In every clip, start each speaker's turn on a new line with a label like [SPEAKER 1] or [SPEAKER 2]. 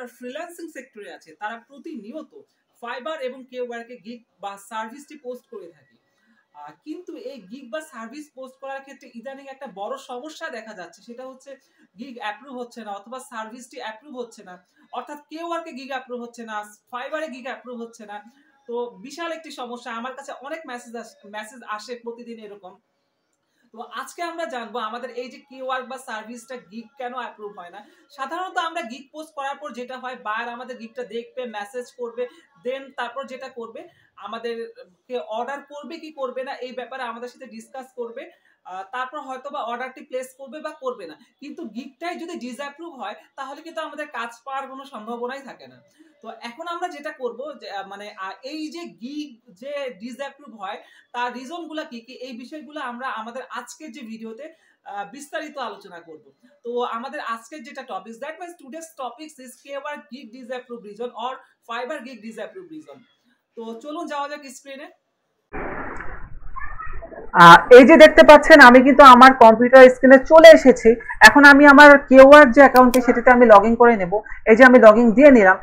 [SPEAKER 1] যারা ফ্রিল্যান্সিং সেক্টরে আছে তারা প্রতিনিয়ত ফাইবার এবং কেওয়ার্কে গিগ বা সার্ভিসটি পোস্ট করে থাকে। কিন্তু এই গিগ বা সার্ভিস পোস্ট করার ক্ষেত্রে ইদানিং একটা বড় সমস্যা দেখা যাচ্ছে, সেটা হচ্ছে গিগ অ্যাপ্রুভ হচ্ছে না অথবা সার্ভিসটি অ্যাপ্রুভ হচ্ছে না, অর্থাৎ কেওয়ার্কে গিগ অ্যাপ্রুভ হচ্ছে না, ফাইবারে গিগ অ্যাপ্রুভ হচ্ছে না। তো বিশাল একটি সমস্যা, আমার কাছে অনেক মেসেজ আসে প্রতিদিন এরকম। তো আজকে আমরা জানবো আমাদের এই যে কেওয়ার্ক বা সার্ভিসটা গিগ কেন অ্যাপ্রুভ হয় না। সাধারণত আমরা গিগ পোস্ট করার পর যেটা হয়, বায়ার আমাদের গিগটা দেখবে, মেসেজ করবে, দেন তারপর যেটা করবে আমাদেরকে অর্ডার করবে কি করবে না এই ব্যাপারে আমাদের সাথে ডিসকাস করবে, তারপর হয়তো বা অর্ডারটি প্লেস করবে বা করবে না। কিন্তু গিগটাই যদি ডিসঅ্যাপ্রুভ হয় তাহলে কিন্তু আমাদের কাজ পাওয়ার কোনো সম্ভাবনাই থাকে না। তো এখন আমরা যেটা করব যে মানে এই যে গিগ যে ডিসঅ্যাপ্রুভ হয় তার রিজনগুলো কি কি এই বিষয়গুলো আমরা আমাদের আজকের যে ভিডিওতে বিস্তারিত আলোচনা করব। তো আমাদের আজকের যেটা topic, that means today's topics is কেওয়ার্ক gig disapprove reason or fibre gig disapprove reason. তো চলুন যাওয়া যাক স্ক্রিনে।
[SPEAKER 2] এই যে দেখতে পাচ্ছেন আমি কিন্তু আমার কম্পিউটার স্ক্রিনে চলে এসেছি। এখন আমি আমার কেওয়ার্ক যে অ্যাকাউন্টে সেটাতে আমি লগ ইন করে নেব। এই যে আমি লগ ইন দিয়ে নিলাম।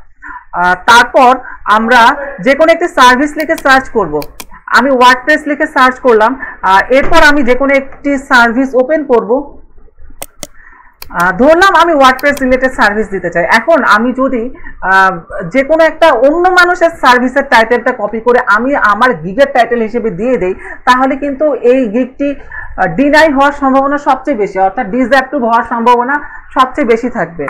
[SPEAKER 2] তারপর আমরা যে কোনো একটি সার্ভিস লিখে সার্চ করব। আমি ওয়ার্ডপ্রেস লিখে সার্চ করলাম। এরপর আমি যে কোনো একটি সার্ভিস ওপেন করব। ধরলাম আমি ওয়ার্ডপ্রেস রিলেটেড সার্ভিস দিতে চাই। এখন আমি যদি যে কোনো একটা অন্য মানুষের সার্ভিসের টাইটেলটা কপি করে আমি আমার গিগের টাইটেল হিসেবে দিয়ে দেই, তাহলে কিন্তু এই গিগটি ডিনাই হওয়ার সম্ভাবনা সবচেয়ে বেশি, অর্থাৎ ডিসঅ্যাপ্রুভ হওয়ার সম্ভাবনা সবচেয়ে বেশি থাকবে।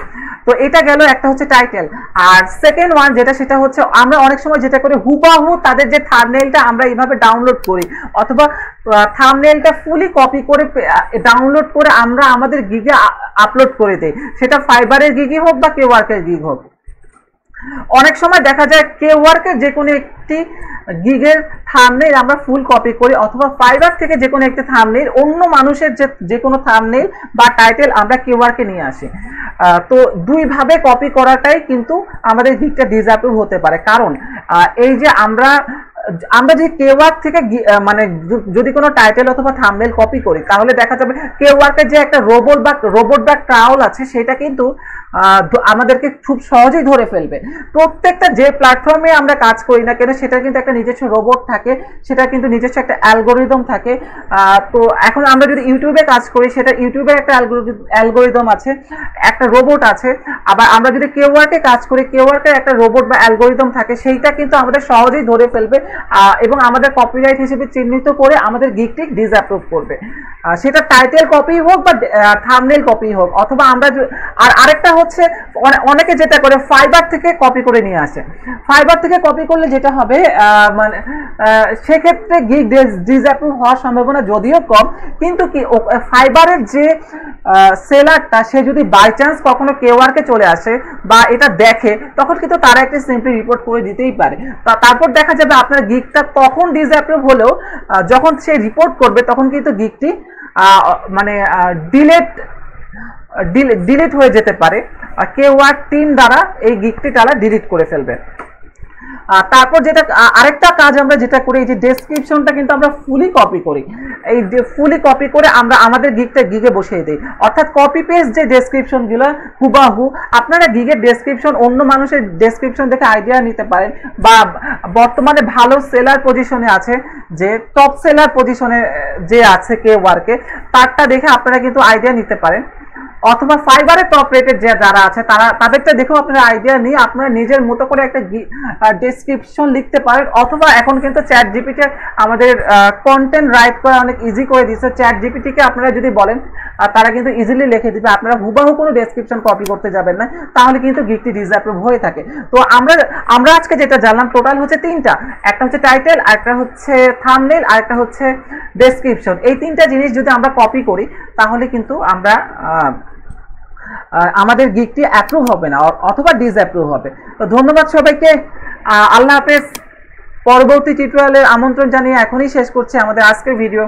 [SPEAKER 2] তো এটা গেল, একটা হচ্ছে টাইটেল। আর সেকেন্ড ওয়ান যেটা, সেটা হচ্ছে আমরা অনেক সময় যেটা করি, হুবাহু তাদের যে থাম্বনেইলটা আমরা এইভাবে ডাউনলোড করি অথবা থাম্বনেইলটা ফুলি কপি করে ডাউনলোড করে আমরা আমাদের গিগে আপলোড করে দেই, সেটা ফাইবারের গিগই হোক বা কেওয়ার্কের গিগ হোক। অনেক সময় দেখা যায় কেওয়ার্কের যে কোনো একটি গিগের থাম্বনেইল আমরা ফুল কপি করি অথবা ফাইবার থেকে যে কোনো একটি থাম্বনেইল, অন্য মানুষের যে কোনো থাম্বনেইল বা টাইটেল আমরা কেওয়ার্কে নিয়ে আসি। তো দুইভাবে কপি করাটাই কিন্তু আমাদের গিগটা ডিসঅ্যাপ্রুভ হতে পারে। কারণ এই যে আমরা যদি কেওয়ার্ক থেকে মানে যদি কোনো টাইটেল অথবা থাম্বনেইল কপি করি, তাহলে দেখা যাবে কেওয়ার্কের যে একটা রোবট বা ক্রাউল আছে সেটা কিন্তু আমাদেরকে খুব সহজেই ধরে ফেলবে। প্রত্যেকটা যে প্ল্যাটফর্মে আমরা কাজ করি না কেন সেটা কিন্তু একটা নিজস্ব রোবট থাকে, সেটা কিন্তু নিজস্ব একটা অ্যালগোরিদম থাকে। তো এখন আমরা যদি ইউটিউবে কাজ করি, সেটা ইউটিউবের একটা অ্যালগোরিদম আছে, একটা রোবট আছে। আবার আমরা যদি কেওয়ার্কে কাজ করি, কেওয়ার্কের একটা রোবট বা অ্যালগোরিদম থাকে, সেইটা কিন্তু আমাদের সহজেই ধরে ফেলবে এবং আমাদের কপিরাইট হিসেবে চিহ্নিত করে আমাদের গিগটি ডিসঅ্যাপ্রুভ করবে, সেটা টাইটেল কপি হোক বা থাম্বনেইল কপি হোক। অথবা আমরা আরেকটা হচ্ছে অনেকে যেটা করে ফাইবার থেকে কপি করে নিয়ে আসে। ফাইবার থেকে কপি করলে যেটা হবে, মানে সেক্ষেত্রে গিগ ডিসঅ্যাপ্রুভ হওয়ার সম্ভাবনা যদিও কম, কিন্তু কি ফাইবারের যে সেলারটা সে যদি বাই চান্স কখনো কেওয়ার্কে চলে আসে বা এটা দেখে, তখন কিন্তু তারা একটা সিম্পলি রিপোর্ট করে দিতেই পারে। তারপর দেখা যাবে আপনার গিগটা তখন ডিসঅ্যাপ্রুভ হলেও যখন সে রিপোর্ট করবে তখন কিন্তু গিগটি মানে ডিলিট হয়ে যেতে পারে। কেওয়ার্ক টিম দ্বারা এই গিগটি তারা ডিলিট করে ফেলবে। তারপর যেটা আরেকটা কাজ আমরা যেটা করি, এই যে ডেসক্রিপশনটা কিন্তু আমরা ফুলি কপি করি। এই ফুলি কপি করে আমরা আমাদের গিগে বসিয়ে দিই, অর্থাৎ কপি পেস্ট যে ডেসক্রিপশনগুলো হুবাহু। আপনারা গিগের ডেসক্রিপশন অন্য মানুষের ডেসক্রিপশন দেখে আইডিয়া নিতে পারেন, বা বর্তমানে ভালো সেলার পজিশনে আছে, যে টপ সেলার পজিশনে যে আছে কেওয়ার্কে, তারটা দেখে আপনারা কিন্তু আইডিয়া নিতে পারেন। অথবা ফাইবারের টপ রেটেড যারা আছে তাদেরটা দেখেও আপনারা আইডিয়া নিয়ে আপনারা নিজের মতো করে একটা ডেসক্রিপশন লিখতে পারেন। অথবা এখন কিন্তু চ্যাট জিপিটি আমাদের কন্টেন্ট রাইট করা অনেক ইজি করে দিচ্ছে। চ্যাট জিপিটিকে আপনারা যদি বলেন, তারা কিন্তু ইজিলি লিখে দিবে। আপনারা হুবাহু কোনো ডেসক্রিপশন কপি করতে যাবেন না, তাহলে কিন্তু গিগটি ডিসঅ্যাপ্রুভ হয়ে থাকে। তো আমরা আজকে যেটা জানলাম টোটাল হচ্ছে তিনটা, একটা হচ্ছে টাইটেল, আরেকটা হচ্ছে থাম্বনেইল, আরেকটা হচ্ছে ডেসক্রিপশন। এই তিনটা জিনিস যদি আমরা কপি করি তাহলে কিন্তু আমরা আমাদের গিগটি অ্যাপ্রুভ হবে না অথবা ডিসঅ্যাপ্রুভ হবে। তো ধন্যবাদ সবাইকে, আল্লাহ হাফেজ। পরবর্তী টিউটোরিয়ালের আমন্ত্রণ জানিয়ে এখনই শেষ করছি আমাদের আজকের ভিডিও।